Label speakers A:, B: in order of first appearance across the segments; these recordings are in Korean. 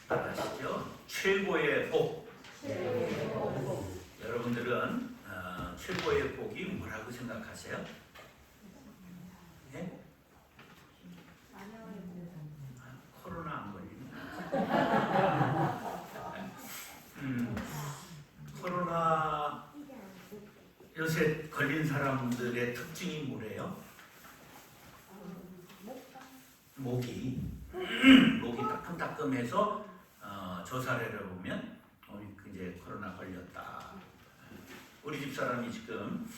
A: 아시죠? 최고의 복. 여러분들은 최고의 복이 뭐라고 생각하세요? 네? 코로나 안 걸리나? 코로나 요새 걸린 사람들의 특징이 뭐래요? 목이 따끔따끔해서 조사를 해보면 이제 코로나 걸렸다. 우리 집 사람이 지금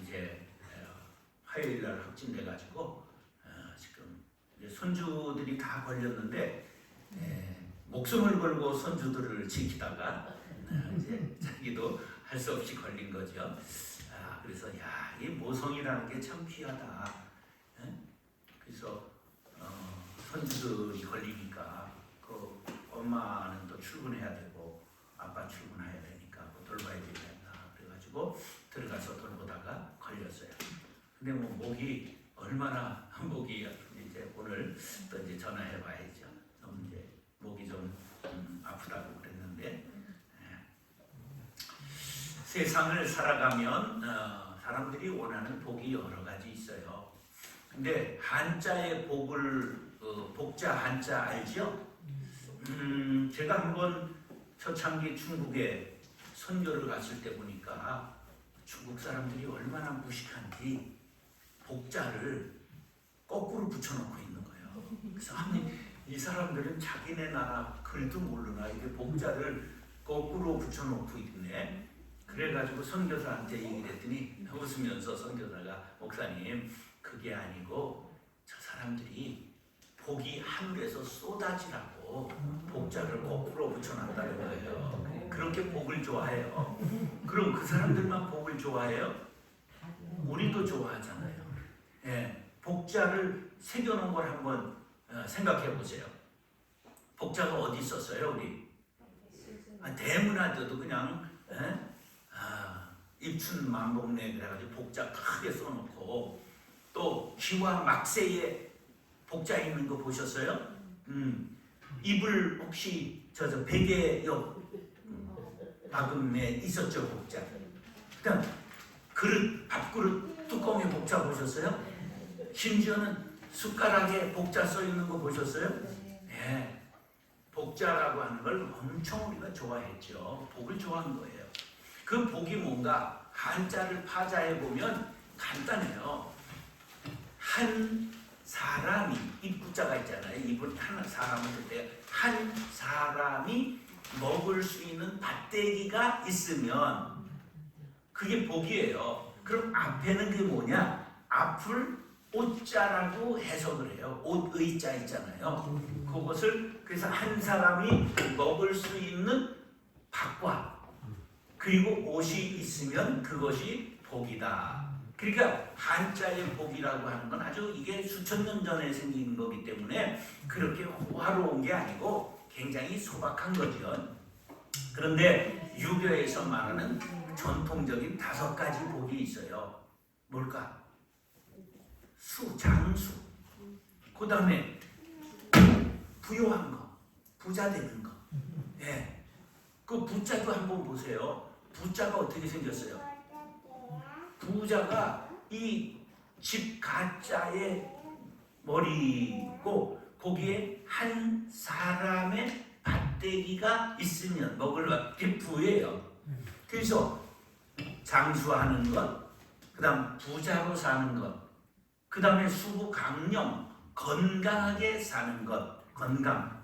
A: 이제 화요일 날 확진돼 가지고 지금 이제 손주들이 다 걸렸는데 목숨을 걸고 손주들을 지키다가 이제 자기도 할 수 없이 걸린 거죠. 그래서 이 모성이라는 게 참 귀하다. 그래서 손주들이 걸리니까 그 엄마는 또 출근해야 되고 아빠 출근해야 되니까 돌봐야 되겠다. 그래가지고 들어가서 돌보다가 걸렸어요. 근데 뭐 목이 얼마나 목이 이제 오늘 또 이제 전화해봐야죠. 너무 이제 목이 좀 아프다고 그랬는데 세상을 살아가면 사람들이 원하는 복이 여러 가지 있어요. 근데 한자의 복을 복자 한자 알죠? 제가 한번 초창기 중국에 선교를 갔을 때 보니까 중국 사람들이 얼마나 무식한지 복자를 거꾸로 붙여놓고 있는 거예요. 그래서 아니 이 사람들은 자기네 나라 글도 모르나 이게 복자를 거꾸로 붙여놓고 있네. 그래가지고 선교사한테 얘기를 했더니 웃으면서 선교사가 목사님 그게 아니고 저 사람들이 복이 하늘에서 쏟아지라고 복자를 거꾸로 붙여놨다는 거예요. 그렇게 복을 좋아해요. 그럼 그 사람들만 복을 좋아해요? 우리도 좋아하잖아요. 복자를 새겨놓은 걸 한번 생각해 보세요. 복자가 어디 있었어요, 우리? 대문화돼도 그냥 입춘만복내 그래가지고 복자 크게 써놓고 또 기와 막새에 복자 있는 거 보셨어요? 이불 혹시 저 베개 옆 마금에 있었죠 복자. 그다음 그릇 밥그릇 뚜껑에 복자 보셨어요? 심지어는 숟가락에 복자 써 있는 거 보셨어요? 네. 복자라고 하는 걸 엄청 우리가 좋아했죠. 복을 좋아한 거예요. 그 복이 뭔가 한자를 파자해 보면 간단해요. 한 사람이 입구자가 있잖아요. 입을 한 사람을 그때 한 사람이 먹을 수 있는 밭대기가 있으면 그게 복이에요. 그럼 앞에는 그게 뭐냐? 앞을 옷자라고 해석을 해요. 옷의자 있잖아요. 그것을 그래서 한 사람이 먹을 수 있는 밭과 그리고 옷이 있으면 그것이 복이다. 그러니까 한자의 복이라고 하는 건 아주 이게 수천 년 전에 생긴 거기 때문에 그렇게 호화로운 게 아니고 굉장히 소박한 거죠. 그런데 유교에서 말하는 전통적인 5가지 복이 있어요. 뭘까? 장수. 그 다음에 부요한 거, 부자 되는 거. 그 부자도 한번 보세요. 부자가 어떻게 생겼어요? 부자가 이 집 가짜의 머리고 거기에 한 사람의 밭대기가 있으면 먹을 게 부예요. 그래서 장수하는 것, 그 다음 부자로 사는 것, 그 다음에 수부강령, 건강하게 사는 것, 건강.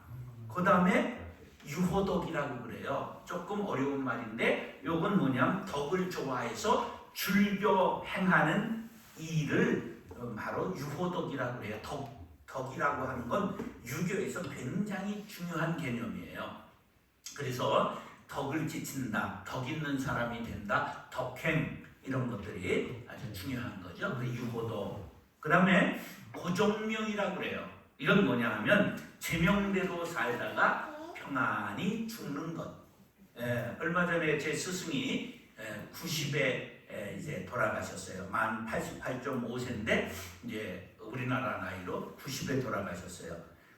A: 그 다음에 유호덕이라고 그래요. 조금 어려운 말인데 요건 뭐냐면 덕을 좋아해서 즐겨 행하는 일을 바로 유호덕이라고 해요. 덕이라고 하는 건 유교에서 굉장히 중요한 개념이에요. 그래서 덕을 지친다, 덕 있는 사람이 된다, 덕행 이런 것들이 아주 중요한 거죠. 그 유호덕. 그 다음에 고종명이라고 그래요. 이건 뭐냐 하면 제명대로 살다가 평안히 죽는 것. 얼마 전에 제 스승이 90에 이제 돌아가셨어요. 만 88.5세인데 이제 우리나라 나이로 90에 돌아가셨어요.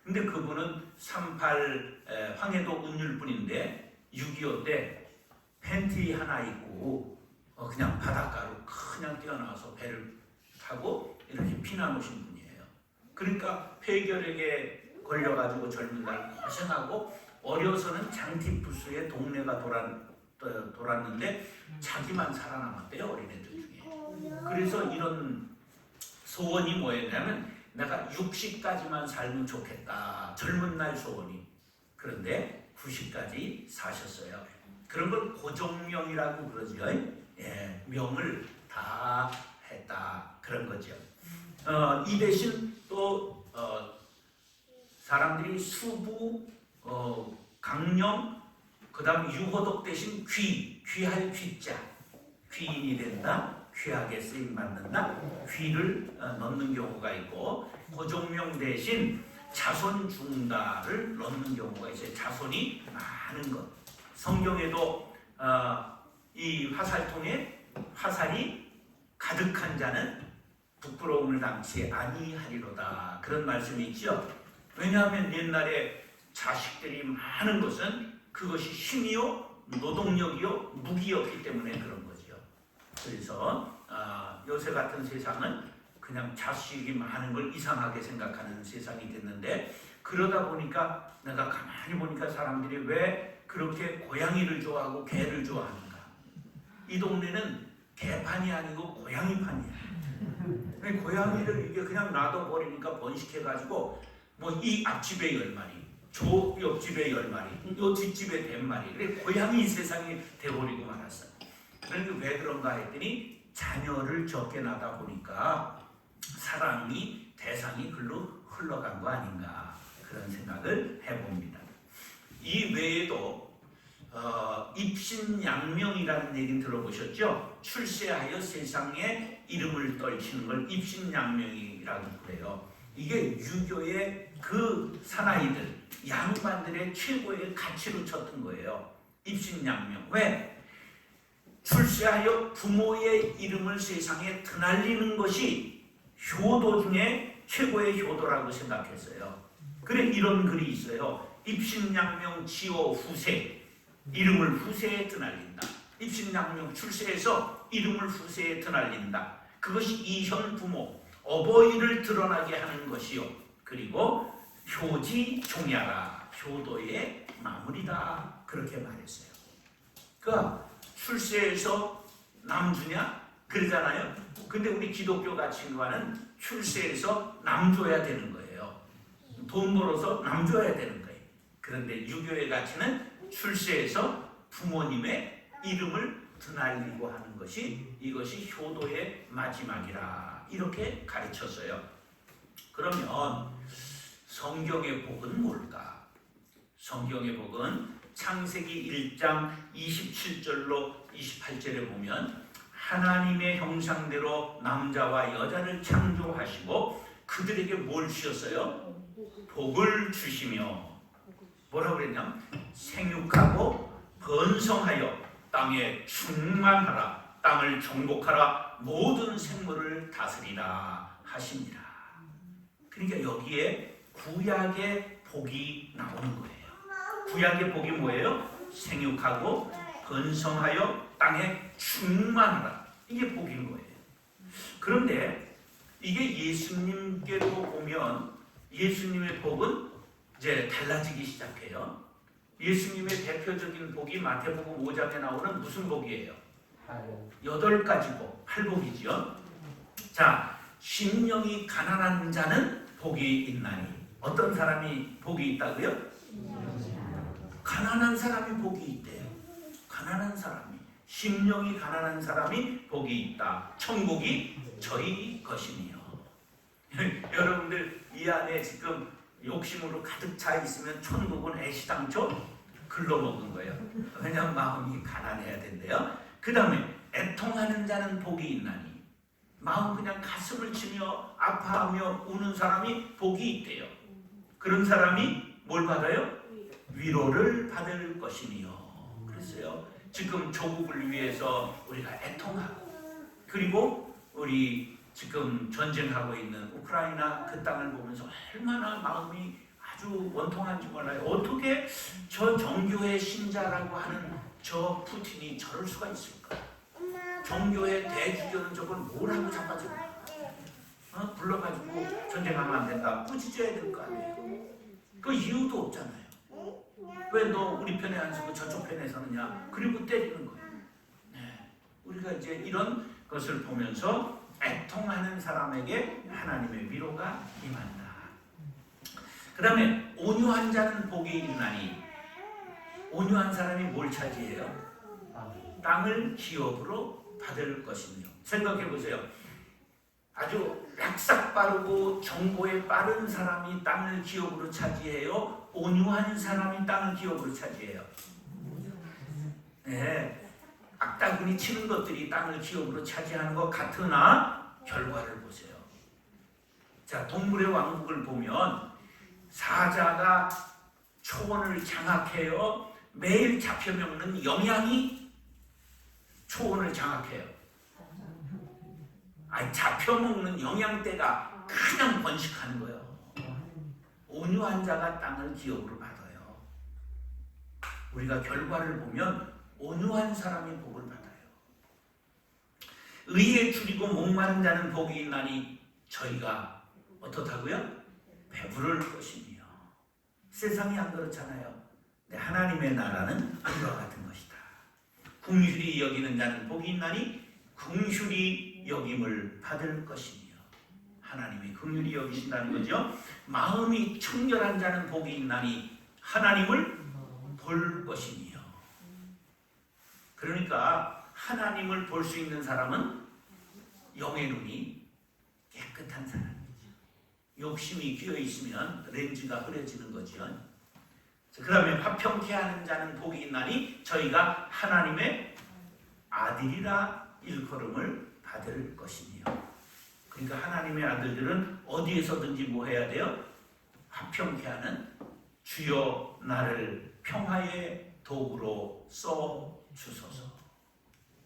A: 근데 그분은 38 황해도 운율분인데 6.25 때 팬티 하나 입고 그냥 바닷가로 그냥 뛰어나와서 배를 타고 이렇게 피난 오신 분이에요. 그러니까 폐결핵에 걸려가지고 젊은 날 고생하고 어려서는 장티푸스의 동네가 돌았는데 자기만 살아남았대요, 어린애들 중에. 그래서 이런 소원이 뭐였냐면 내가 60까지만 살면 좋겠다, 젊은 날 소원이. 그런데 90까지 사셨어요. 그런 걸 고종명이라고 그러죠. 예, 명을 다 했다, 그런 거죠. 이 대신 또 사람들이 수부, 강령, 그 다음 유호독 대신 귀할 귀자, 귀인이 된다, 귀하게 쓰임받는다, 귀를 넣는 경우가 있고, 고종명 대신 자손 중다를 넣는 경우가 있어요. 자손이 많은 것. 성경에도 이 화살통에 화살이 가득한 자는 부끄러움을 당치 아니하리로다, 그런 말씀이 있죠. 왜냐하면 옛날에 자식들이 많은 것은 그것이 힘이요, 노동력이요, 무기였기 때문에 그런 거죠. 그래서 요새 같은 세상은 그냥 자식이 많은 걸 이상하게 생각하는 세상이 됐는데, 그러다 보니까 내가 가만히 보니까 사람들이 왜 그렇게 고양이를 좋아하고 개를 좋아하는가. 이 동네는 개판이 아니고 고양이판이야. 고양이를 이게 그냥 놔둬버리니까 번식해가지고 뭐 이 앞집에 10마리, 저 옆집에 10마리, 요 뒷집에 100마리, 그래 고양이 세상이 돼버리고 말았어. 그러니까 왜 그런가 했더니 자녀를 적게 낳다 보니까 사랑이, 대상이 글로 흘러간 거 아닌가, 그런 생각을 해봅니다. 이 외에도 입신양명이라는 얘기는 들어보셨죠? 출세하여 세상에 이름을 떨치는 걸 입신양명이라고 그래요. 이게 유교의 그 사나이들, 양반들의 최고의 가치로 쳤던 거예요. 입신양명. 왜? 출세하여 부모의 이름을 세상에 드날리는 것이 효도 중에 최고의 효도라고 생각했어요. 그래 이런 글이 있어요. 입신양명 지호 후세, 이름을 후세에 드날린다. 입신양명 출세해서 이름을 후세에 드날린다. 그것이 이현 부모, 어버이를 드러나게 하는 것이요. 그리고 효지 종야라, 효도의 마무리다, 그렇게 말했어요. 그러니까 출세해서 남주냐? 그러잖아요. 근데 우리 기독교 가치관은 출세해서 남줘야 되는 거예요. 돈 벌어서 남줘야 되는 거예요. 그런데 유교의 가치는 출세해서 부모님의 이름을 드날리고 하는 것이, 이것이 효도의 마지막이라, 이렇게 가르쳤어요. 그러면 성경의 복은 뭘까? 성경의 복은 창세기 1장 27절로 28절에 보면 하나님의 형상대로 남자와 여자를 창조하시고 그들에게 뭘 주셨어요? 복을 주시며, 뭐라고 그랬냐? 생육하고 번성하여 땅에 충만하라, 땅을 정복하라, 모든 생물을 다스리라 하십니다. 그러니까 여기에 구약의 복이 나오는 거예요. 구약의 복이 뭐예요? 생육하고 번성하여 땅에 충만하라, 이게 복인 거예요. 그런데 이게 예수님께로 보면 예수님의 복은 이제 달라지기 시작해요. 예수님의 대표적인 복이 마태복음 5장에 나오는 무슨 복이에요? 8가지 복, 8복이죠. 자, 심령이 가난한 자는 복이 있나니. 어떤 사람이 복이 있다고요? 가난한 사람이 복이 있대요. 가난한 사람이, 심령이 가난한 사람이 복이 있다. 천국이 저희 것이니요. 여러분들 이 안에 지금 욕심으로 가득 차 있으면 천국은 애시당초 글러먹은 거예요. 왜냐하면 마음이 가난해야 된대요. 그 다음에 애통하는 자는 복이 있나니. 마음 그냥 가슴을 치며 아파하며 우는 사람이 복이 있대요. 그런 사람이 뭘 받아요? 위로를 받을 것이니요. 그랬어요. 지금 조국을 위해서 우리가 애통하고, 그리고 우리 지금 전쟁하고 있는 우크라이나 그 땅을 보면서 얼마나 마음이 아주 원통한지 몰라요. 어떻게 저 정교회 신자라고 하는 저 푸틴이 저럴 수가 있을까? 정교회 대주교는 저걸 뭐라고 잡아주고 불러가지고 전쟁하면 안 된다, 꾸짖어야 될 거 아니에요. 그 이유도 없잖아요. 왜 너 우리 편에 안 서고 저쪽 편에 서느냐, 그리고 때리는 거예요. 네. 우리가 이제 이런 것을 보면서 애통하는 사람에게 하나님의 위로가 임한다. 그 다음에 온유한 자는 복이 있나니, 온유한 사람이 뭘 차지해요? 땅을 기업으로 받을 것이며. 생각해 보세요. 아주 약삭 빠르고 정보에 빠른 사람이 땅을 기업으로 차지해요? 온유한 사람이 땅을 기업으로 차지해요? 네. 악다구니 치는 것들이 땅을 기업으로 차지하는 것 같으나 결과를 보세요. 자, 동물의 왕국을 보면 사자가 초원을 장악해요. 매일 잡혀먹는 영양이 초원을 장악해요. 아니, 잡혀먹는 영양대가 그냥 번식하는 거예요. 온유한 자가 땅을 기업으로 받아요. 우리가 결과를 보면 온유한 사람이 복을 받아요. 의에 줄이고 목마른 자는 복이 있나니 저희가 어떻다고요? 배부를 것이며. 세상이 안 그렇잖아요. 하나님의 나라는 이와 같은 것이다. 긍휼히 여기는 자는 복이 있나니 긍휼히 여김을 받을 것이며. 하나님이 긍휼히 여기신다는 거죠. 마음이 청결한 자는 복이 있나니 하나님을 볼 것이며. 그러니까 하나님을 볼 수 있는 사람은 영의 눈이 깨끗한 사람이죠. 욕심이 끼어있으면 렌즈가 흐려지는 거죠. 그 다음에 화평케 하는 자는 복이 있나니 저희가 하나님의 아들이라 일컬음을 받을 것이며. 그러니까 하나님의 아들들은 어디에서든지 뭐 해야 돼요? 화평케 하는, 주여 나를 평화의 도구로 써 주소서.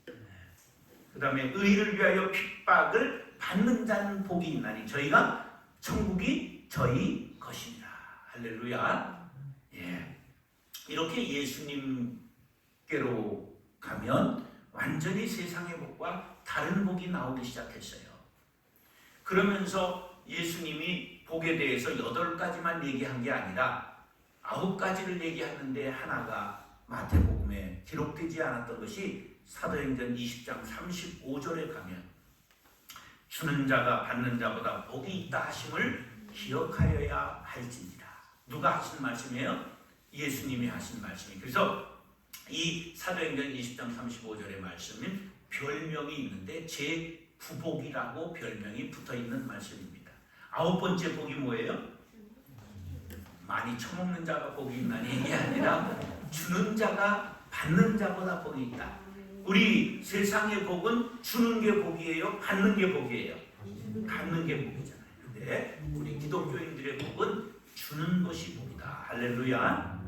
A: 그 다음에 의를 위하여 핍박을 받는 자는 복이 있나니 저희가 천국이 저희 것이니라. 할렐루야. 예. 이렇게 예수님께로 가면 완전히 세상의 복과 다른 복이 나오기 시작했어요. 그러면서 예수님이 복에 대해서 8가지만 얘기한 게 아니라 9가지를 얘기하는데 하나가 마태복음에 기록되지 않았던 것이 사도행전 20장 35절에 가면 주는 자가 받는 자보다 복이 있다 하심을 기억하여야 할지니라. 누가 하신 말씀이에요? 예수님이 하신 말씀이에요. 그래서 이 사도행전 20장 35절의 말씀은 별명이 있는데 제9복이라고 별명이 붙어있는 말씀입니다. 9번째 복이 뭐예요? 많이 처먹는 자가 복이 있나니 이게 아니라 주는 자가 받는 자보다 복이 있다. 우리 세상의 복은 주는 게 복이에요? 받는 게 복이에요? 받는 게 복이잖아요. 근데 우리 기독교인들의 복은 주는 것이 복이다. 할렐루야.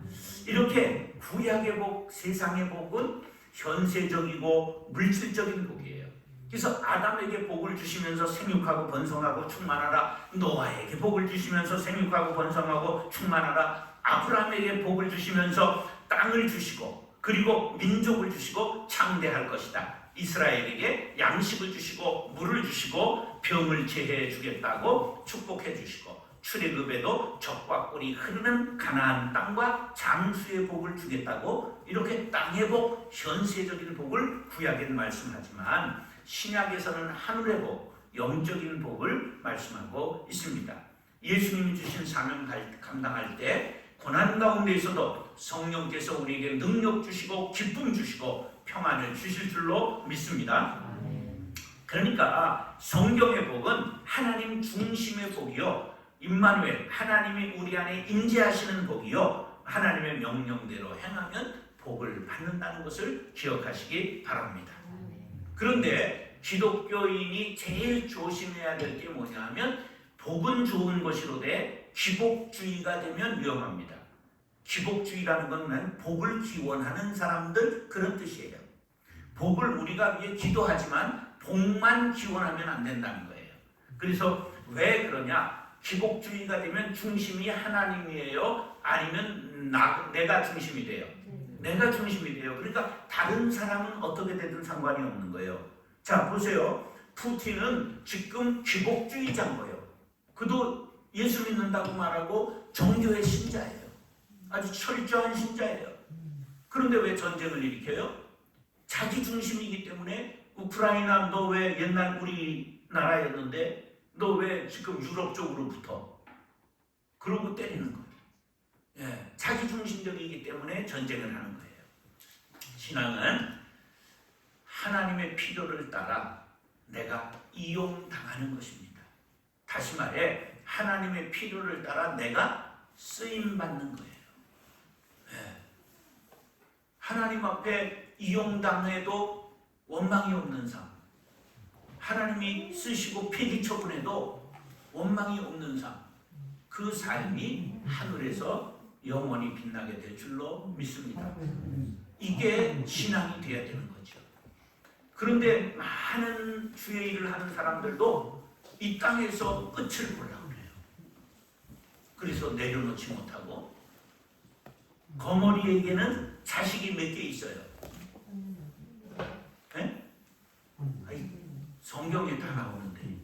A: 이렇게 구약의 복, 세상의 복은 현세적이고 물질적인 복이에요. 그래서 아담에게 복을 주시면서 생육하고 번성하고 충만하라. 노아에게 복을 주시면서 생육하고 번성하고 충만하라. 아브라함에게 복을 주시면서 땅을 주시고 그리고 민족을 주시고 창대할 것이다. 이스라엘에게 양식을 주시고 물을 주시고 병을 제해해 주겠다고 축복해 주시고 출애굽에도 젖과 꿀이 흐르는 가나안 땅과 장수의 복을 주겠다고 이렇게 땅의 복, 현세적인 복을 구약에 말씀하지만 신약에서는 하늘의 복, 영적인 복을 말씀하고 있습니다. 예수님이 주신 사명 감당할 때 고난 가운데에서도 성령께서 우리에게 능력 주시고 기쁨 주시고 평안을 주실 줄로 믿습니다. 그러니까 성경의 복은 하나님 중심의 복이요, 임마누엘 하나님이 우리 안에 임재하시는 복이요, 하나님의 명령대로 행하면 복을 받는다는 것을 기억하시기 바랍니다. 그런데 기독교인이 제일 조심해야 될 게 뭐냐 하면 복은 좋은 것이로되 기복주의가 되면 위험합니다. 기복주의라는 건 복을 기원하는 사람들 그런 뜻이에요. 복을 우리가 위해 기도하지만 복만 기원하면 안 된다는 거예요. 그래서 왜 그러냐? 기복주의가 되면 중심이 하나님이에요? 아니면 내가 중심이 돼요? 내가 중심이 돼요. 그러니까 다른 사람은 어떻게 되든 상관이 없는 거예요. 자, 보세요. 푸틴은 지금 기복주의자인 거예요. 그도 예수 믿는다고 말하고 정교의 신자예요. 아주 철저한 신자예요. 그런데 왜 전쟁을 일으켜요? 자기 중심이기 때문에 우크라이나 너 왜 옛날 우리나라였는데 너 왜 지금 유럽 쪽으로 붙어? 그러고 때리는 거예요. 예, 자기 중심적이기 때문에 전쟁을 하는 거예요. 신앙은 하나님의 필요를 따라 내가 이용당하는 것입니다. 다시 말해 하나님의 필요를 따라 내가 쓰임받는 거예요. 예. 하나님 앞에 이용당해도 원망이 없는 삶, 하나님이 쓰시고 폐기 처분해도 원망이 없는 삶, 그 삶이 하늘에서 영원히 빛나게 될 줄로 믿습니다. 이게 신앙이 되어야 되는 거죠. 그런데 많은 주의 일을 하는 사람들도 이 땅에서 끝을 보려고 그래요. 그래서 내려놓지 못하고 거머리에게는 자식이 몇 개 있어요. 네? 아니, 성경에 다 나오는데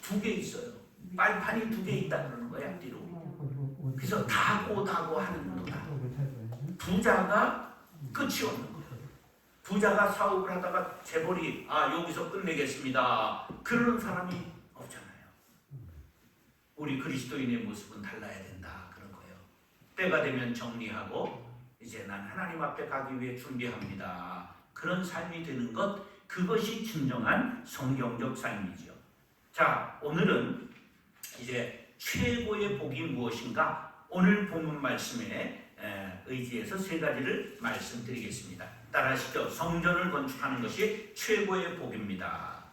A: 2개 있어요. 빨판이 2개 있다 그러는 거야 앞뒤로. 그래서 다고 하는 거다. 부자가 끝이 없는 거예요. 부자가 사업을 하다가 재벌이 여기서 끝내겠습니다. 그러는 사람이 없잖아요. 우리 그리스도인의 모습은 달라야 된다 그런 거예요. 때가 되면 정리하고 이제 난 하나님 앞에 가기 위해 준비합니다. 그런 삶이 되는 것, 그것이 진정한 성경적 삶이죠. 자, 오늘은 이제 최고의 복이 무엇인가? 오늘 본문 말씀에 의지해서 3가지를 말씀드리겠습니다. 따라하시죠. 성전을 건축하는 것이 최고의 복입니다.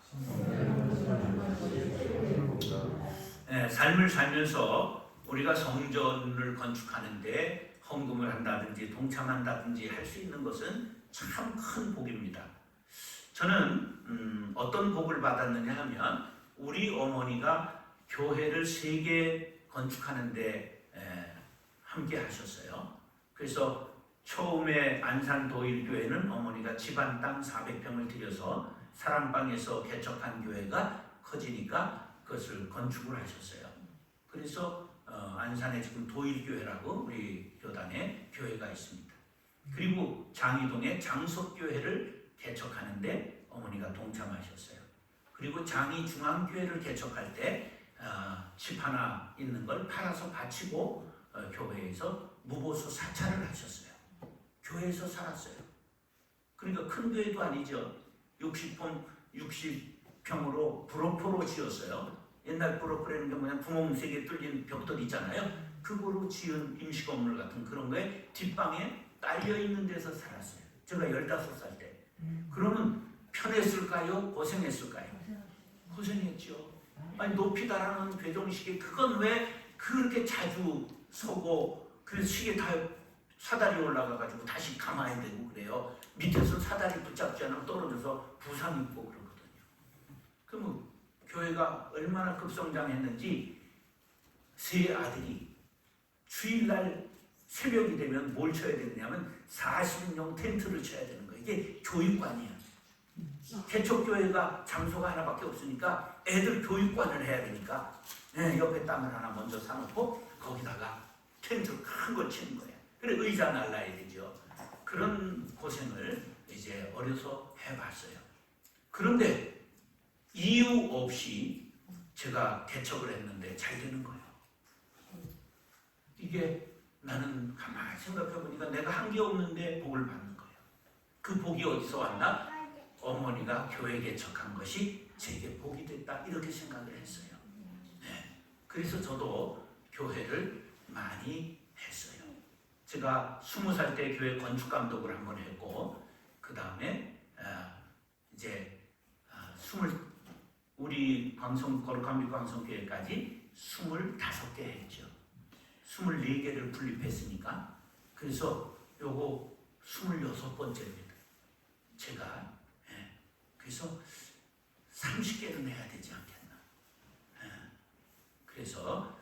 A: 삶을 살면서 우리가 성전을 건축하는데 헌금을 한다든지 동참한다든지 할 수 있는 것은 참 큰 복입니다. 저는 어떤 복을 받았느냐 하면 우리 어머니가 교회를 3개 건축하는데 함께 하셨어요. 그래서 처음에 안산 도일교회는 어머니가 집안 땅 400평을 들여서 사랑방에서 개척한 교회가 커지니까 그것을 건축을 하셨어요. 그래서 안산에 지금 도일교회라고 우리 교단에 교회가 있습니다. 그리고 장이동에 장석교회를 개척하는데 어머니가 동참하셨어요. 그리고 장이중앙교회를 개척할 때 집 하나 있는 걸 팔아서 바치고 교회에서 무보수 사찰을 하셨어요. 교회에서 살았어요. 그러니까 큰 교회도 아니죠. 60평으로 브로포로 지었어요. 옛날 브로포라는 게 뭐냐, 구멍 3개 뚫린 벽돌 있잖아요. 그거로 지은 임시 건물 같은 그런 거에 뒷방에 딸려있는 데서 살았어요. 제가 15살 때. 그러면 편했을까요? 고생했을까요? 고생했죠. 아니, 높이 달하는 괴종식에 그건 왜 그렇게 자주 서고, 그래서 시계 다 사다리 올라가가지고 다시 감아야 되고 그래요. 밑에서 사다리 붙잡지 않으면 떨어져서 부상 입고 그러거든요. 그러면 교회가 얼마나 급성장했는지 3 아들이 주일날 새벽이 되면 뭘 쳐야 되느냐면 40인용 텐트를 쳐야 되는 거예요. 이게 교육관이야. 개척교회가 장소가 하나밖에 없으니까 애들 교육관을 해야 되니까 옆에 땅을 하나 먼저 사놓고 거기다가 텐트 큰 거 치는 거예요. 그래 의자 날라야 되죠. 그런 고생을 이제 어려서 해봤어요. 그런데 이유 없이 제가 개척을 했는데 잘 되는 거예요. 이게 나는 가만히 생각해보니까 내가 한 게 없는데 복을 받는 거예요. 그 복이 어디서 왔나? 어머니가 교회 개척한 것이 제게 복이 됐다 이렇게 생각을 했어요. 네. 그래서 저도 교회를 많이 했어요. 제가 20살 때 교회 건축감독을 한번 했고 그 다음에 이제 우리 거룩한 빛 방송교회까지 25개 했죠. 24개를 분립했으니까 그래서 요거 26번째입니다. 제가 그래서 30개는 해야 되지 않겠나. 그래서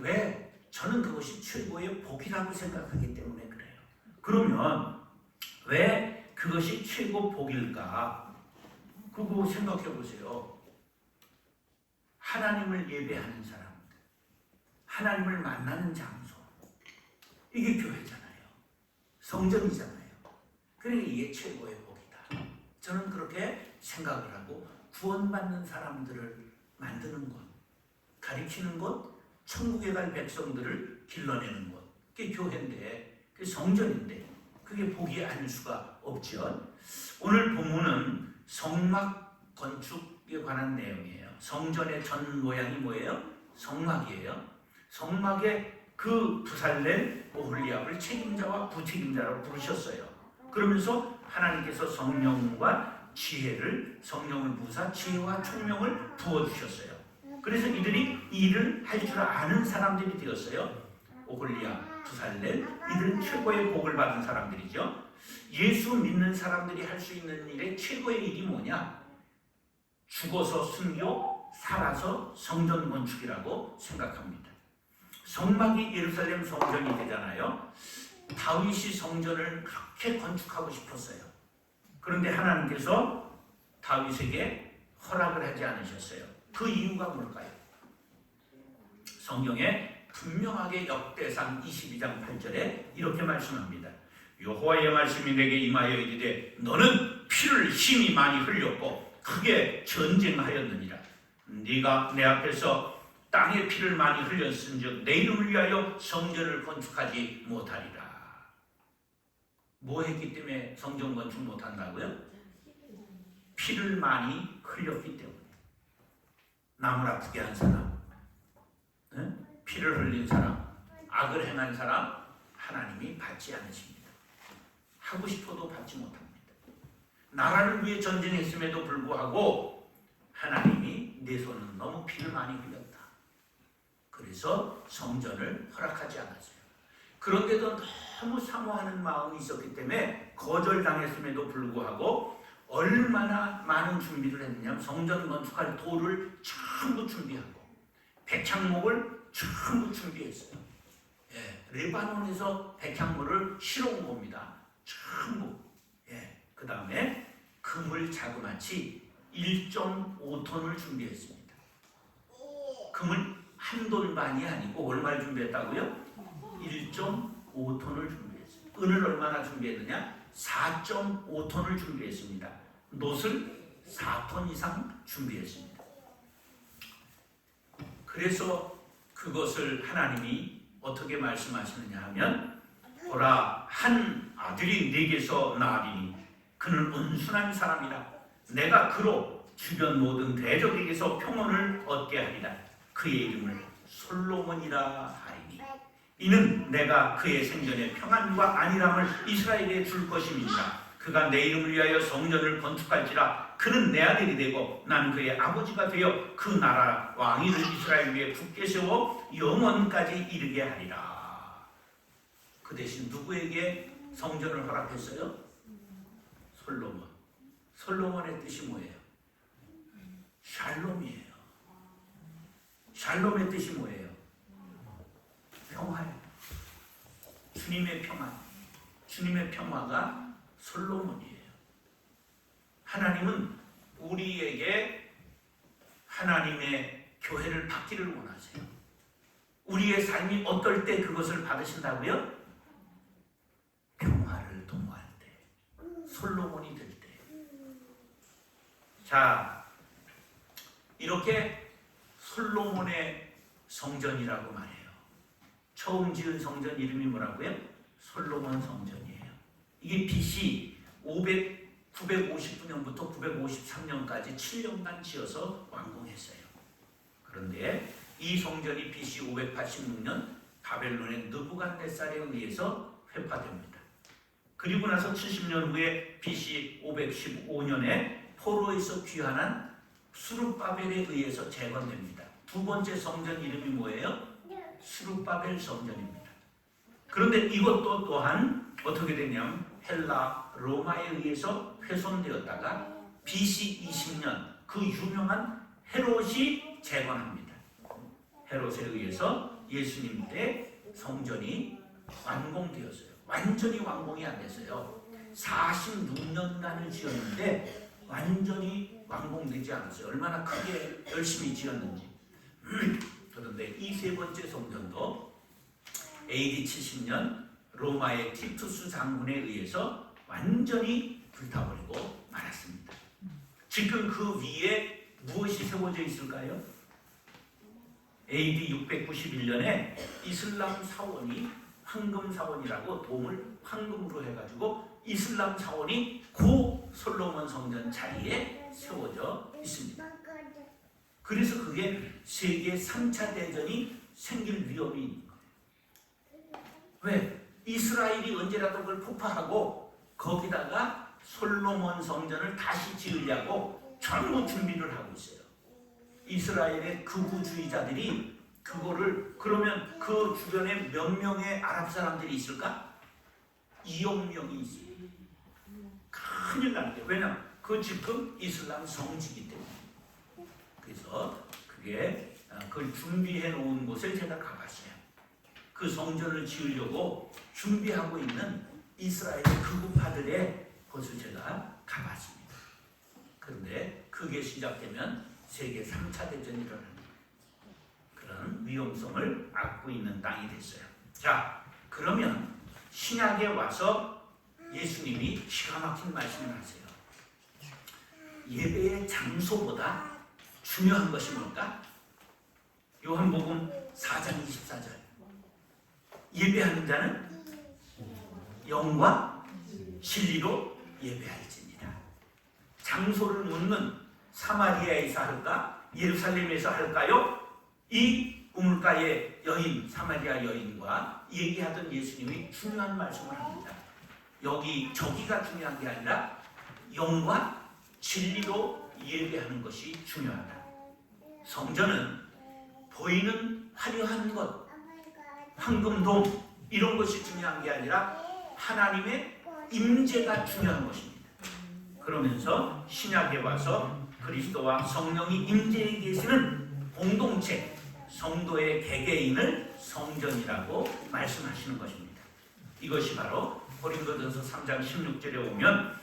A: 왜 저는 그것이 최고의 복이라고 생각하기 때문에 그래요. 그러면 왜 그것이 최고 복일까? 그거 생각해 보세요. 하나님을 예배하는 사람들, 하나님을 만나는 장소, 이게 교회잖아요. 성전이잖아요. 그러니까 이게 최고의 복이다. 저는 그렇게 생각을 하고, 구원받는 사람들을 만드는 곳, 가리키는 곳, 천국에 갈 백성들을 길러내는 곳, 그게 교회인데, 그게 성전인데, 그게 복이 아닐 수가 없죠. 오늘 본문은 성막 건축에 관한 내용이에요. 성전의 전 모양이 뭐예요? 성막이에요. 성막에 그 부살된 오홀리압을 책임자와 부책임자라고 부르셨어요. 그러면서 하나님께서 성령과 지혜를, 성령을 부사 지혜와 총명을 부어주셨어요. 그래서 이들이 이 일을 할 줄 아는 사람들이 되었어요. 오홀리압, 부살된, 이들은 최고의 복을 받은 사람들이죠. 예수 믿는 사람들이 할 수 있는 일의 최고의 일이 뭐냐? 죽어서 순교, 살아서 성전 건축이라고 생각합니다. 성막이 예루살렘 성전이 되잖아요. 다윗이 성전을 그렇게 건축하고 싶었어요. 그런데 하나님께서 다윗에게 허락을 하지 않으셨어요. 그 이유가 뭘까요? 성경에 분명하게 역대상 22장 8절에 이렇게 말씀합니다. 여호와의 말씀이 내게 임하여 이르되 너는 피를 심히 많이 흘렸고 크게 전쟁하였느니라. 네가 내 앞에서 땅에 피를 많이 흘렸은즉 내 이름을 위하여 성전을 건축하지 못하리라. 뭐 했기 때문에 성전 건축 못한다고요? 피를 많이 흘렸기 때문에. 남을 아프게 한 사람, 피를 흘린 사람, 악을 행한 사람, 하나님이 받지 않으십니다. 하고 싶어도 받지 못합니다. 나라를 위해 전쟁했음에도 불구하고 하나님이 내 손은 너무 피를 많이 흘렸다. 그래서 성전을 허락하지 않았어요. 그런데도 너무 사모하는 마음이 있었기 때문에 거절당했음에도 불구하고 얼마나 많은 준비를 했느냐. 성전 건축할 돌을 전부 준비하고 백향목을 전부 준비했어요. 레바논에서 백향목을 실어온 겁니다. 전부. 그 다음에 금을 자그마치 1.5톤을 준비했습니다. 금을 한 돈 반이 아니고 얼마를 준비했다고요? 1.5톤을 준비했습니다. 은을 얼마나 준비했느냐? 4.5톤을 준비했습니다. 놋을 4톤 이상 준비했습니다. 그래서 그것을 하나님이 어떻게 말씀하시느냐 하면, 보라, 한 아들이 네게서 나리니 그는 온순한 사람이라. 내가 그로 주변 모든 대적에게서 평온을 얻게 하리라. 그의 이름을 솔로몬이라 하리니 이는 내가 그의 생전에 평안과 안일함을 이스라엘에 줄 것임이니라. 그가 내 이름을 위하여 성전을 건축할지라. 그는 내 아들이 되고 나는 그의 아버지가 되어 그 나라 왕위를 이스라엘 위에 굳게 세워 영원까지 이르게 하리라. 그 대신 누구에게 성전을 허락했어요? 솔로몬. 솔로몬의 뜻이 뭐예요? 샬롬이에요. 샬롬의 뜻이 뭐예요? 평화예요. 주님의 평화. 주님의 평화가 솔로몬이에요. 하나님은 우리에게 하나님의 교회를 받기를 원하세요. 우리의 삶이 어떨 때 그것을 받으신다고요? 평화를 도모할 때, 솔로몬이 될 때. 자, 이렇게 솔로몬의 성전이라고 말해요. 처음 지은 성전 이름이 뭐라고요? 솔로몬 성전이에요. 이게 BC 959년부터 953년까지 7년간 지어서 완공했어요. 그런데 이 성전이 BC 586년 바벨론의 느부갓네살에 의해서 회파됩니다. 그리고 나서 70년 후에 BC 515년에 포로에서 귀환한 수룹바벨에 의해서 재건됩니다. 두 번째 성전 이름이 뭐예요? 수룹바벨 성전입니다. 그런데 이것도 또한 어떻게 되냐면 헬라, 로마에 의해서 훼손되었다가 BC 20년 그 유명한 헤롯이 재건합니다. 헤롯에 의해서 예수님 때 성전이 완공되었어요. 완전히 완공이 안 됐어요. 46년간을 지었는데 완전히 완공되지 않았어요. 얼마나 크게 열심히 지었는지. 그런데 이 세 번째 성전도 AD 70년 로마의 티투스 장군에 의해서 완전히 불타버리고 말았습니다. 지금 그 위에 무엇이 세워져 있을까요? AD 691년에 이슬람 사원이 황금 사원이라고 돈을 황금으로 해가지고 이슬람 사원이 고 솔로몬 성전 자리에 세워져 있습니다. 그래서 그게 세계 3차 대전이 생길 위험이 있는 거예요. 왜? 이스라엘이 언제라도 그걸 폭파하고 거기다가 솔로몬 성전을 다시 지으려고 전부 준비를 하고 있어요. 이스라엘의 극우주의자들이 그거를, 그러면 그 주변에 몇 명의 아랍 사람들이 있을까? 2억 명이 있어요. 큰일 나는 거예요. 왜냐하면 그 지금 이슬람 성지이기 때문에. 그래서 그게 그걸 준비해 놓은 곳을 제가 가봤어요. 그 성전을 지으려고 준비하고 있는 이스라엘 극우파들의 곳을 제가 가봤습니다. 그런데 그게 시작되면 세계 3차 대전이 일어납니다. 그런 위험성을 안고 있는 땅이 됐어요. 자, 그러면 신약에 와서 예수님이 기가 막힌 말씀을 하세요. 예배의 장소보다 중요한 것이 뭘까? 요한복음 4장 24절. 예배하는 자는 영과 진리로 예배할지니라. 장소를 묻는 사마리아에서 할까? 예루살렘에서 할까요? 이 우물가의 여인, 사마리아 여인과 얘기하던 예수님이 중요한 말씀을 합니다. 저기가 중요한 게 아니라 영과 진리로 예배하는 것이 중요하다. 성전은 보이는 화려한 것, 황금돔 이런 것이 중요한 게 아니라 하나님의 임재가 중요한 것입니다. 그러면서 신약에 와서 그리스도와 성령이 임재해 계시는 공동체, 성도의 개개인을 성전이라고 말씀하시는 것입니다. 이것이 바로 고린도전서 3장 16절에 오면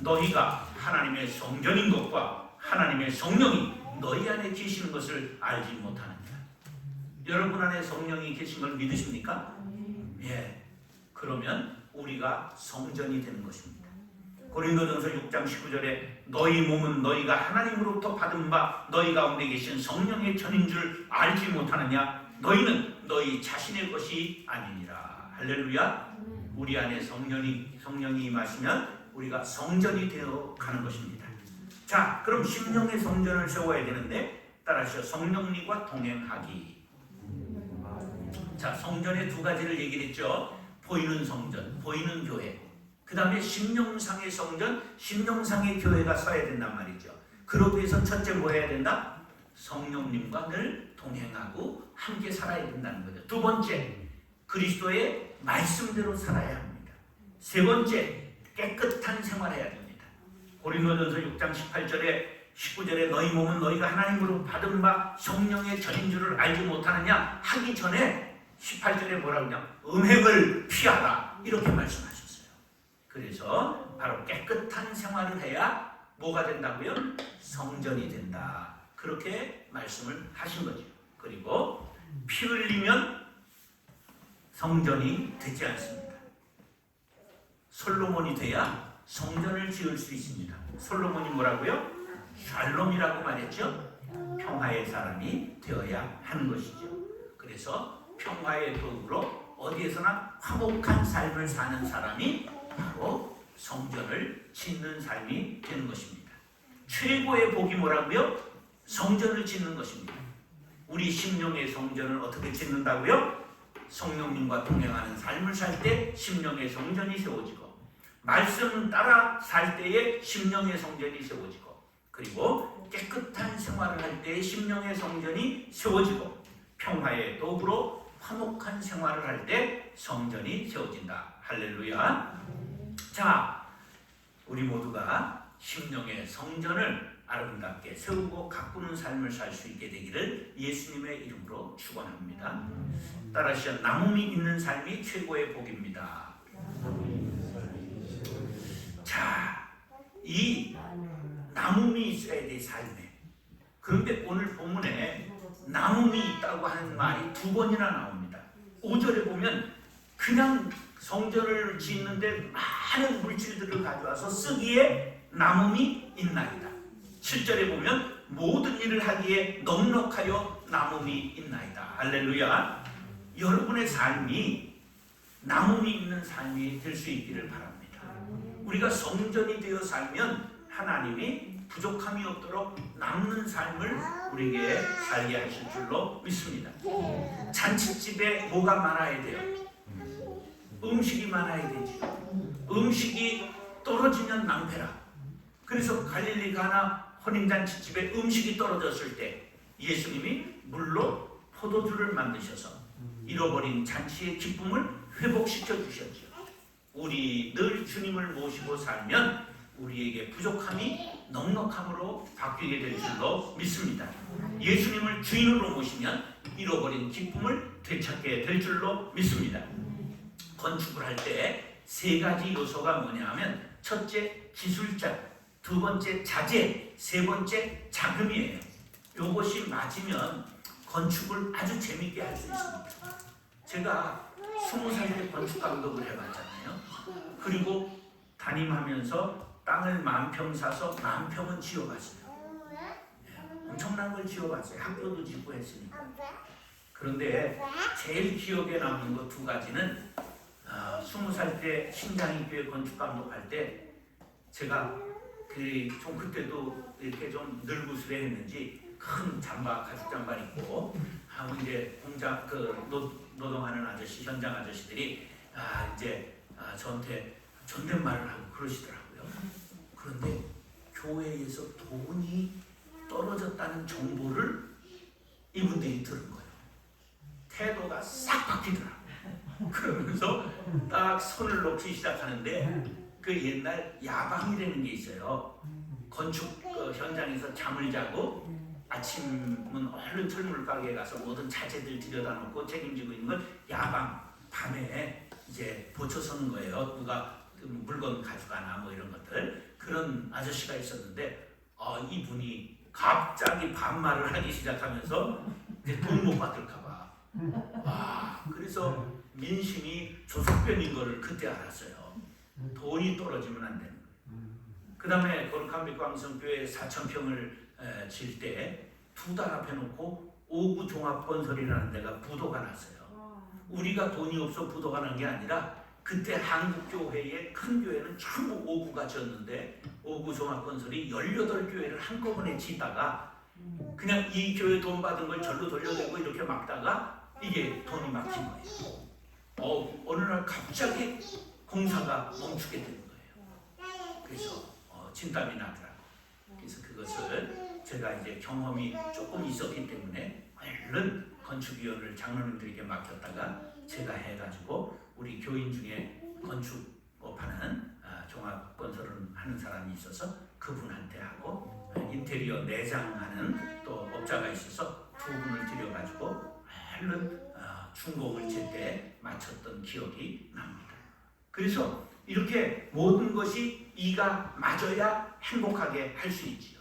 A: 너희가 하나님의 성전인 것과 하나님의 성령이 너희 안에 계시는 것을 알지 못하느냐. 여러분 안에 성령이 계신 걸 믿으십니까? 예. 그러면 우리가 성전이 되는 것입니다. 고린도전서 6장 19절에 너희 몸은 너희가 하나님으로부터 받은 바 너희 가운데 계신 성령의 전인 줄 알지 못하느냐. 너희는 너희 자신의 것이 아니니라. 할렐루야. 우리 안에 성령이 임하시면 우리가 성전이 되어 가는 것입니다. 자, 그럼 심령의 성전을 세워야 되는데 따라서 성령님과 동행하기. 자, 성전의 두 가지를 얘기를 했죠. 보이는 성전, 보이는 교회. 그 다음에 심령상의 성전, 심령상의 교회가 서야 된단 말이죠. 그러기 위해서 첫째 뭐 해야 된다? 성령님과 늘 동행하고 함께 살아야 된다는 거죠. 두 번째, 그리스도의 말씀대로 살아야 합니다. 세 번째, 깨끗한 생활해야 됩니다. 고린도전서 6장 18절에 19절에 너희 몸은 너희가 하나님으로 받은 바 성령의 전인 줄을 알지 못하느냐 하기 전에 18절에 뭐라고 하냐? 음행을 피하라 이렇게 말씀하셨어요. 그래서 바로 깨끗한 생활을 해야 뭐가 된다고요? 성전이 된다. 그렇게 말씀을 하신 거죠. 그리고 피 흘리면 성전이 되지 않습니다. 솔로몬이 돼야 성전을 지을 수 있습니다. 솔로몬이 뭐라고요? 샬롬이라고 말했죠. 평화의 사람이 되어야 하는 것이죠. 그래서 평화의 도구로 어디에서나 화목한 삶을 사는 사람이 바로 성전을 짓는 삶이 되는 것입니다. 최고의 복이 뭐라고요? 성전을 짓는 것입니다. 우리 심령의 성전을 어떻게 짓는다고요? 성령님과 동행하는 삶을 살 때 심령의 성전이 세워지고, 말씀 따라 살 때에 심령의 성전이 세워지고, 그리고 깨끗한 생활을 할 때에 심령의 성전이 세워지고, 평화의 도구로 화목한 생활을 할 때 성전이 세워진다. 할렐루야. 자, 우리 모두가 심령의 성전을 아름답게 세우고 가꾸는 삶을 살 수 있게 되기를 예수님의 이름으로 축원합니다. 따라하시오. 나눔이 있는 삶이 최고의 복입니다. 자, 이 나눔이 있어야 돼 삶에. 그런데 오늘 본문에 나눔이 있다고 하는 말이 2번이나 나옵니다. 5절에 보면 그냥 성전을 짓는데 많은 물질들을 가져와서 쓰기에 남음이 있나이다. 7절에 보면 모든 일을 하기에 넉넉하여 남음이 있나이다. 할렐루야. 여러분의 삶이 남음이 있는 삶이 될 수 있기를 바랍니다. 우리가 성전이 되어 살면 하나님이 부족함이 없도록 남는 삶을 우리에게 살게 하실 줄로 믿습니다. 잔치집에 뭐가 많아야 돼요? 음식이 많아야 되지. 음식이 떨어지면 낭패라. 그래서 갈릴리 가나 혼인잔치집에 음식이 떨어졌을 때 예수님이 물로 포도주를 만드셔서 잃어버린 잔치의 기쁨을 회복시켜 주셨죠. 우리 늘 주님을 모시고 살면 우리에게 부족함이 넉넉함으로 바뀌게 될 줄로 믿습니다. 예수님을 주인으로 모시면 잃어버린 기쁨을 되찾게 될 줄로 믿습니다. 건축을 할 때 3가지 요소가 뭐냐 하면 첫째 기술자, 2번째 자재, 3번째 자금이에요. 이것이 맞으면 건축을 아주 재밌게 할 수 있습니다. 제가 20살 때 건축 감독을 해봤잖아요. 그리고 담임하면서 땅을 10,000평 사서 10,000평은 지어봤어요. 엄청난 걸 지어봤어요. 학교도 짓고 했으니까. 그런데 제일 기억에 남는 거 2가지는 20살 때 신장이교회 건축 감독할 때 제가 좀 그때도 이렇게 좀 늙으스레 했는지 큰 잠바, 가죽 잠바 입고 하고 이제 공장 노동하는 아저씨, 현장 아저씨들이 저한테 존댓말을 하고 그러시더라고요. 그런데 교회에서 돈이 떨어졌다는 정보를 이분들이 들은 거예요. 태도가 싹 바뀌더라고요. 그러면서 딱 손을 놓기 시작하는데 그 옛날 야방이라는 게 있어요. 건축 현장에서 잠을 자고 아침은 얼른 철물 가게에 가서 모든 자재들 들여다 놓고 책임지고 있는 걸 야방, 밤에 이제 보초 서는 거예요. 누가 물건 가져가나 뭐 이런 것들. 그런 아저씨가 있었는데 이분이 갑자기 반말을 하기 시작하면서 이제 돈 못 받을까 봐. 그래서 민심이 조석변인 거를 그때 알았어요. 돈이 떨어지면 안 되는 거예요. 그 다음에 거룩한 빛광성교회 4,000평을 질 때 2달 앞에 놓고 오구 종합건설이라는 데가 부도가 났어요. 우리가 돈이 없어 부도가 난 게 아니라 그때 한국교회의 큰 교회는 전부 오구가 지었는데 오구 종합건설이 18교회를 한꺼번에 짓다가 그냥 이 교회 돈 받은 걸 절로 돌려대고 이렇게 막다가 이게 돈이 막힌 거예요. 어느 날 갑자기 공사가 멈추게 되는 거예요. 그래서 진땀이 나더라고요. 그래서 그것을 제가 이제 경험이 조금 있었기 때문에 얼른 건축위원을 장로님들에게 맡겼다가 제가 해가지고 우리 교인 중에 건축업하는 종합건설을 하는 사람이 있어서 그분한테 하고 인테리어 내장하는 또 업자가 있어서 2분을 들여가지고 얼른 준공을 제때 마쳤던 기억이 납니다. 그래서 이렇게 모든 것이 이가 맞아야 행복하게 할 수 있지요.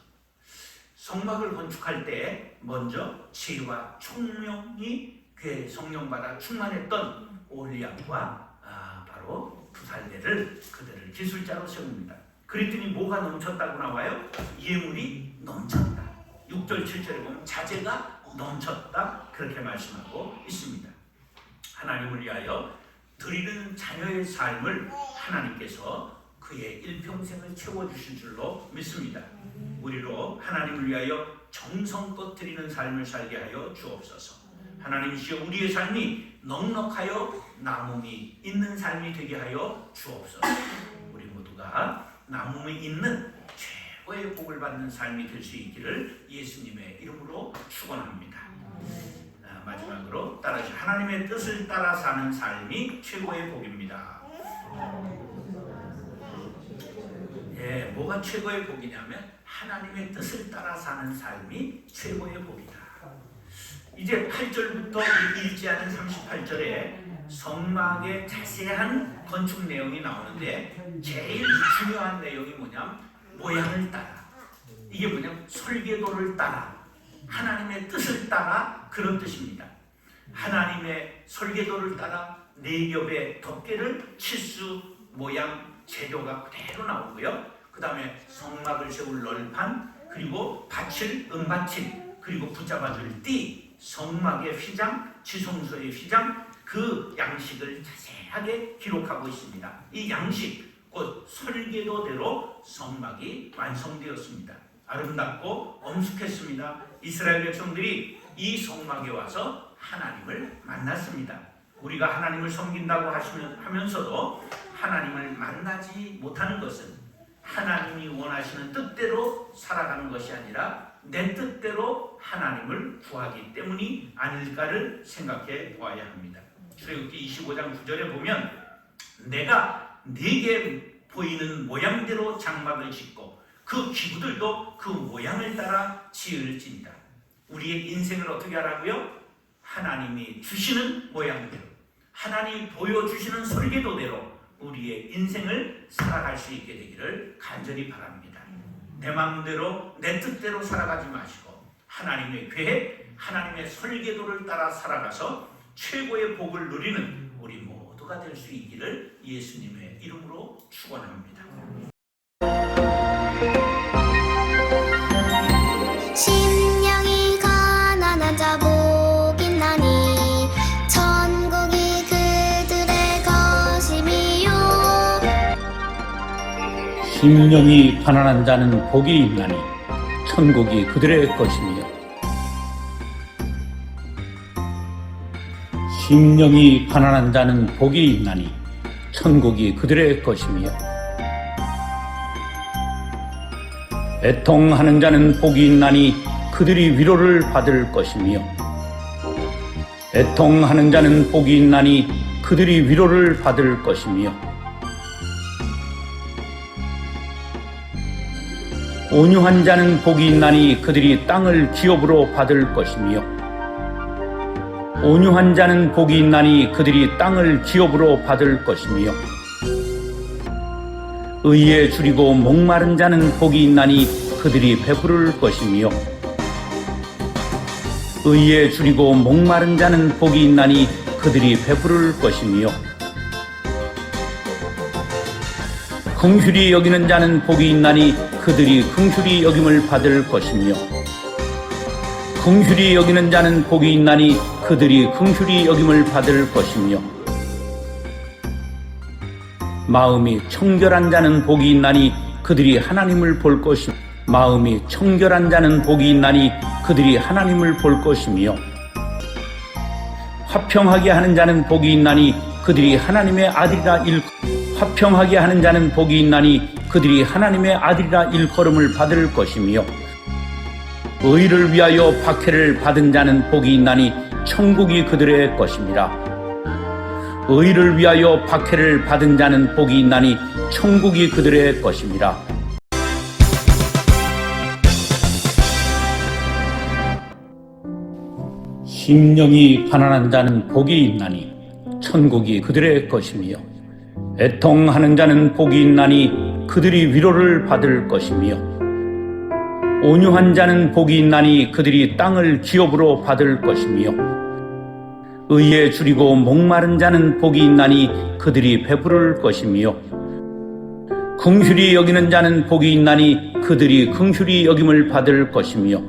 A: 성막을 건축할 때 먼저 지혜와 총명이 그 성령받아 충만했던 올리압과 바로 부살레를 그들을 기술자로 세웁니다. 그랬더니 뭐가 넘쳤다고 나와요? 예물이 넘쳤다. 6절 7절에 보면 자재가 넘쳤다 그렇게 말씀하고 있습니다. 하나님을 위하여 드리는 자녀의 삶을 하나님께서 그의 일평생을 채워주실 줄로 믿습니다. 우리로 하나님을 위하여 정성껏 드리는 삶을 살게 하여 주옵소서. 하나님이시여 우리의 삶이 넉넉하여 남음이 있는 삶이 되게 하여 주옵소서. 우리 모두가 남음이 있는 최고의 복을 받는 삶이 될 수 있기를 예수님의 이름으로 축원합니다. 마지막으로 따라서 하나님의 뜻을 따라 사는 삶이 최고의 복입니다. 뭐가 최고의 복이냐면 하나님의 뜻을 따라 사는 삶이 최고의 복이다. 이제 8절부터 읽지 않은 38절에 성막의 자세한 건축 내용이 나오는데 제일 중요한 내용이 뭐냐면 모양을 따라, 이게 뭐냐면 설계도를 따라, 하나님의 뜻을 따라, 그런 뜻입니다. 하나님의 설계도를 따라 4겹의 덮개를 칠수 모양 재료가 그대로 나오고요. 그 다음에 성막을 세울 널판, 그리고 받칠 은받침, 그리고 붙잡아줄 띠, 성막의 휘장, 지성소의 휘장, 그 양식을 자세하게 기록하고 있습니다. 이 양식, 곧 설계도대로 성막이 완성되었습니다. 아름답고 엄숙했습니다. 이스라엘 백성들이 이 성막에 와서 하나님을 만났습니다. 우리가 하나님을 섬긴다고 하면서도 하나님을 만나지 못하는 것은 하나님이 원하시는 뜻대로 살아가는 것이 아니라 내 뜻대로 하나님을 구하기 때문이 아닐까를 생각해 보아야 합니다. 출애굽기 25장 9절에 보면 내가 네게 보이는 모양대로 장막을 짓고 그 기구들도 그 모양을 따라 지을지니라. 우리의 인생을 어떻게 하라고요? 하나님이 주시는 모양대로, 하나님이 보여주시는 설계도대로 우리의 인생을 살아갈 수 있게 되기를 간절히 바랍니다. 내 마음대로 내 뜻대로 살아가지 마시고 하나님의 계획, 하나님의 설계도를 따라 살아가서 최고의 복을 누리는 우리 모두가 될 수 있기를 예수님의 이름으로 축원합니다.
B: 심령이 가난한 자 복 있나니 천국이 그들의 것임이요.
C: 심령이 가난한 자는 복이 있나니 천국이 그들의 것이며, 심령이 가난한 자는 복이 있나니 천국이 그들의 것이며, 애통하는 자는 복이 있나니 그들이 위로를 받을 것이며, 애통하는 자는 복이 있나니 그들이 위로를 받을 것이며, 온유한 자는 복이 있나니 그들이 땅을 기업으로 받을 것이며, 온유한 자는 복이 있나니 그들이 땅을 기업으로 받을 것이며, 의에 줄이고 목마른 자는 복이 있나니 그들이 배부를 것이며, 의에 줄이고 목마른 자는 복이 있나니 그들이 배부를 것이며, 긍휼히 여기는 자는 복이 있나니 그들이 긍휼히 여김을 받을 것이며, 긍휼히 여기는 자는 복이 있나니 그들이 긍휼히 여김을 받을 것이며, 마음이 청결한 자는 복이 있나니 그들이 하나님을 볼 것이며, 마음이 청결한 자는 복이 있나니 그들이 하나님을 볼 것이며, 화평하게 하는 자는 복이 있나니 그들이 하나님의 아들이라 화평하게 하는 자는 복이 있나니 그들이 하나님의 아들이라 일컬음을 받을 것이며, 의를 위하여 박해를 받은 자는 복이 있나니 천국이 그들의 것임이라. 의를 위하여 박해를 받은 자는 복이 있나니 천국이 그들의 것임이라. 심령이 가난한 자는 복이 있나니 천국이 그들의 것이며, 애통하는 자는 복이 있나니 그들이 위로를 받을 것이며, 온유한 자는 복이 있나니 그들이 땅을 기업으로 받을 것이며, 의에 줄이고 목마른 자는 복이 있나니 그들이 배부를 것이며, 긍휼히 여기는 자는 복이 있나니 그들이 긍휼히 여김을 받을 것이며,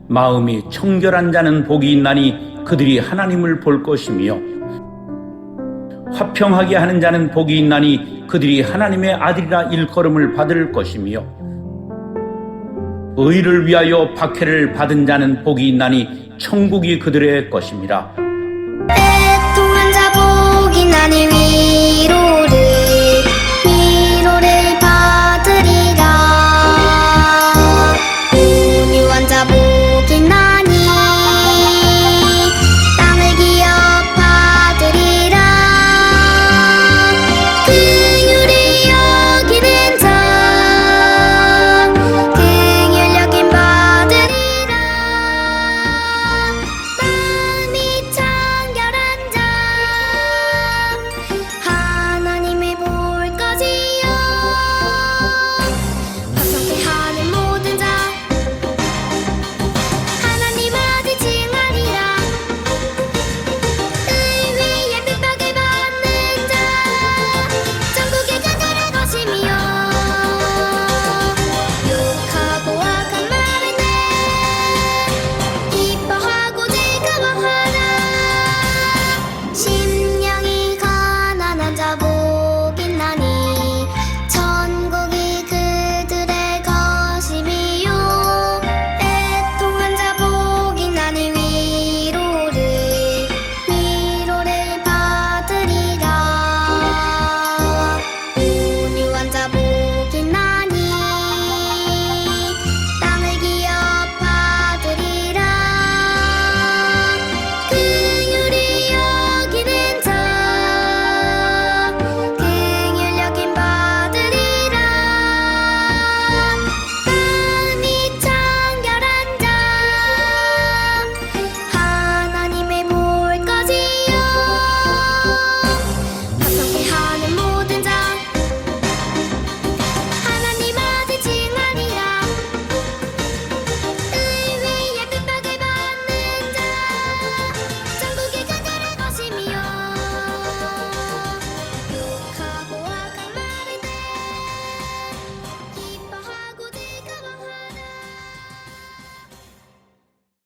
C: 마음이 청결한 자는 복이 있나니 그들이 하나님을 볼 것이며, 화평하게 하는 자는 복이 있나니 그들이 하나님의 아들이라 일컬음을 받을 것이며, 의를 위하여 박해를 받은 자는 복이 있나니 천국이 그들의 것임이라.
B: 애통한 자 복 있나니